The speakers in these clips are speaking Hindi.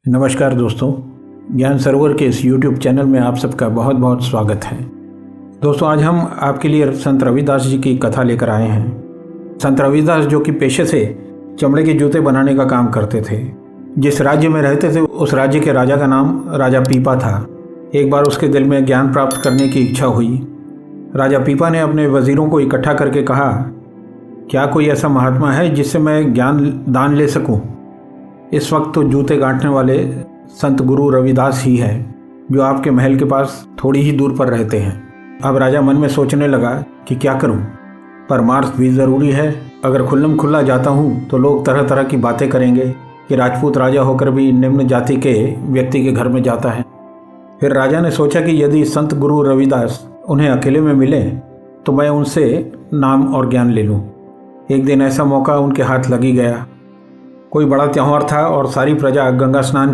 नमस्कार दोस्तों, ज्ञान सरोवर के इस YouTube चैनल में आप सबका बहुत बहुत स्वागत है। दोस्तों, आज हम आपके लिए संत रविदास जी की कथा लेकर आए हैं। संत रविदास जो कि पेशे से चमड़े के जूते बनाने का काम करते थे। जिस राज्य में रहते थे उस राज्य के राजा का नाम राजा पीपा था। एक बार उसके दिल में ज्ञान प्राप्त करने की इच्छा हुई। राजा पीपा ने अपने वजीरों को इकट्ठा करके कहा, क्या कोई ऐसा महात्मा है जिससे मैं ज्ञान दान ले सकूं? इस वक्त तो जूते गांठने वाले संत गुरु रविदास ही हैं, जो आपके महल के पास थोड़ी ही दूर पर रहते हैं। अब राजा मन में सोचने लगा कि क्या करूं? परमार्थ भी ज़रूरी है। अगर खुल्लम खुल्ला जाता हूं तो लोग तरह तरह की बातें करेंगे कि राजपूत राजा होकर भी निम्न जाति के व्यक्ति के घर में जाता है। फिर राजा ने सोचा कि यदि संत गुरु रविदास उन्हें अकेले में मिले तो मैं उनसे नाम और ज्ञान ले लूँ। एक दिन ऐसा मौका उनके हाथ लगी गया। कोई बड़ा त्यौहार था और सारी प्रजा गंगा स्नान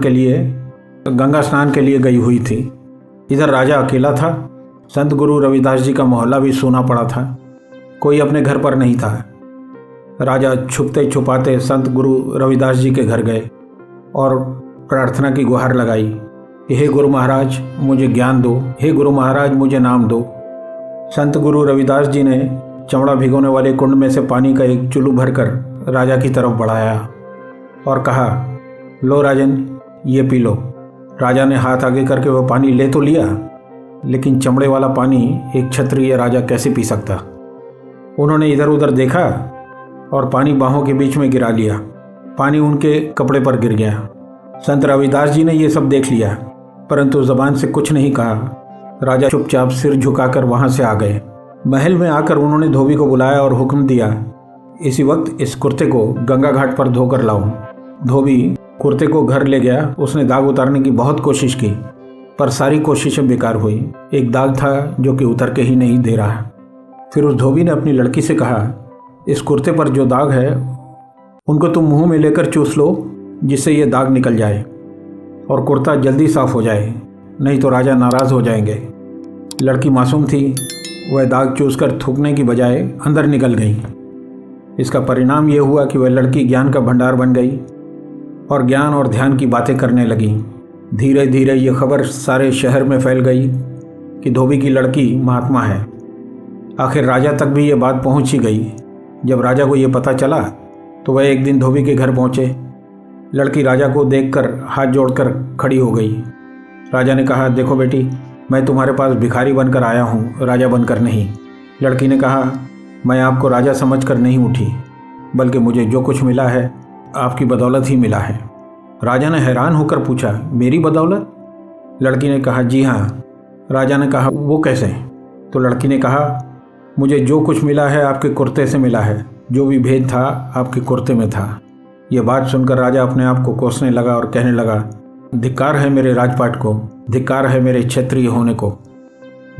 के लिए गई हुई थी। इधर राजा अकेला था। संत गुरु रविदास जी का मोहल्ला भी सूना पड़ा था। कोई अपने घर पर नहीं था। राजा छुपते छुपाते संत गुरु रविदास जी के घर गए और प्रार्थना की गुहार लगाई कि हे गुरु महाराज मुझे ज्ञान दो, हे गुरु महाराज मुझे नाम दो। संत गुरु रविदास जी ने चमड़ा भिगोने वाले कुंड में से पानी का एक चुल्लू भरकर राजा की तरफ बढ़ाया और कहा, लो राजन, ये पी लो। राजा ने हाथ आगे करके वह पानी ले तो लिया, लेकिन चमड़े वाला पानी एक क्षत्रिय राजा कैसे पी सकता? उन्होंने इधर उधर देखा और पानी बाहों के बीच में गिरा लिया। पानी उनके कपड़े पर गिर गया। संत रविदास जी ने ये सब देख लिया, परंतु जबान से कुछ नहीं कहा। राजा चुपचाप सिर झुकाकर वहाँ से आ गए। महल में आकर उन्होंने धोबी को बुलाया और हुक्म दिया, इसी वक्त इस कुर्ते को गंगा घाट पर धोकर लाओ। धोबी कुर्ते को घर ले गया। उसने दाग उतारने की बहुत कोशिश की, पर सारी कोशिशें बेकार हुई। एक दाग था जो कि उतर के ही नहीं दे रहा। फिर उस धोबी ने अपनी लड़की से कहा, इस कुर्ते पर जो दाग है उनको तुम मुंह में लेकर चूस लो, जिससे ये दाग निकल जाए और कुर्ता जल्दी साफ हो जाए, नहीं तो राजा नाराज़ हो जाएंगे। लड़की मासूम थी। वह दाग चूसकर थूकने की बजाय अंदर निकल गई। इसका परिणाम यह हुआ कि वह लड़की ज्ञान का भंडार बन गई और ज्ञान और ध्यान की बातें करने लगी। धीरे धीरे ये खबर सारे शहर में फैल गई कि धोबी की लड़की महात्मा है। आखिर राजा तक भी ये बात पहुंच ही गई। जब राजा को ये पता चला तो वह एक दिन धोबी के घर पहुंचे। लड़की राजा को देखकर हाथ जोड़कर खड़ी हो गई। राजा ने कहा, देखो बेटी, मैं तुम्हारे पास भिखारी बनकर आया हूँ, राजा बनकर नहीं। लड़की ने कहा, मैं आपको राजा समझकर नहीं उठी, बल्कि मुझे जो कुछ मिला है आपकी बदौलत ही मिला है। राजा ने हैरान होकर पूछा, मेरी बदौलत? लड़की ने कहा, जी हाँ। राजा ने कहा, वो कैसे? तो लड़की ने कहा, मुझे जो कुछ मिला है आपके कुर्ते से मिला है। जो भी भेद था आपके कुर्ते में था। यह बात सुनकर राजा अपने आप को कोसने लगा और कहने लगा, धिक्कार है मेरे राजपाट को, धिक्कार है मेरे क्षत्रिय होने को।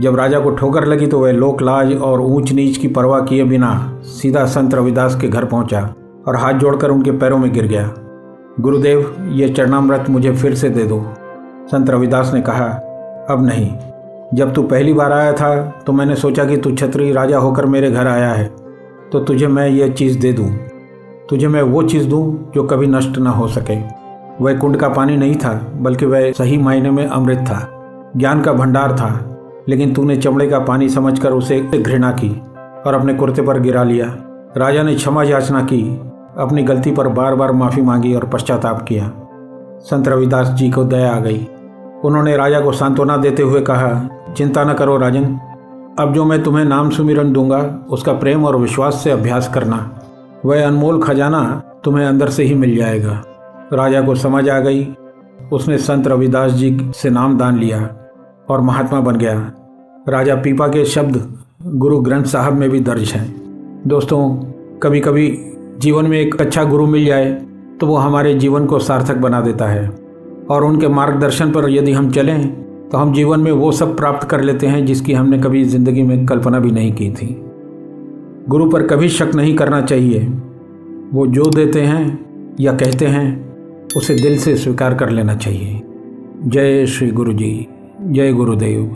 जब राजा को ठोकर लगी तो वह लोक लाज और ऊंच नीच की परवाह किए बिना सीधा संत रविदास के घर पहुंचा और हाथ जोड़कर उनके पैरों में गिर गया। गुरुदेव, ये चरणामृत मुझे फिर से दे दो। संत रविदास ने कहा, अब नहीं। जब तू पहली बार आया था तो मैंने सोचा कि तू क्षत्रिय राजा होकर मेरे घर आया है तो तुझे मैं ये चीज़ दे दूँ। तुझे मैं वो चीज़ दूँ जो कभी नष्ट ना हो सके। वह कुंड का पानी नहीं था, बल्कि वह सही मायने में अमृत था, ज्ञान का भंडार था। लेकिन तूने चमड़े का पानी समझकर उसे घृणा की और अपने कुर्ते पर गिरा लिया। राजा ने क्षमा याचना की, अपनी गलती पर बार बार माफ़ी मांगी और पश्चाताप किया। संत रविदास जी को दया आ गई। उन्होंने राजा को सांत्वना देते हुए कहा, चिंता न करो राजन, अब जो मैं तुम्हें नाम सुमिरन दूंगा उसका प्रेम और विश्वास से अभ्यास करना। वह अनमोल खजाना तुम्हें अंदर से ही मिल जाएगा। राजा को समझ आ गई। उसने संत रविदास जी से नाम दान लिया और महात्मा बन गया। राजा पीपा के शब्द गुरु ग्रंथ साहब में भी दर्ज हैं। दोस्तों, कभी कभी जीवन में एक अच्छा गुरु मिल जाए तो वो हमारे जीवन को सार्थक बना देता है और उनके मार्गदर्शन पर यदि हम चलें तो हम जीवन में वो सब प्राप्त कर लेते हैं जिसकी हमने कभी ज़िंदगी में कल्पना भी नहीं की थी। गुरु पर कभी शक नहीं करना चाहिए। वो जो देते हैं या कहते हैं उसे दिल से स्वीकार कर लेना चाहिए। जय श्री गुरु जी, जय गुरुदेव।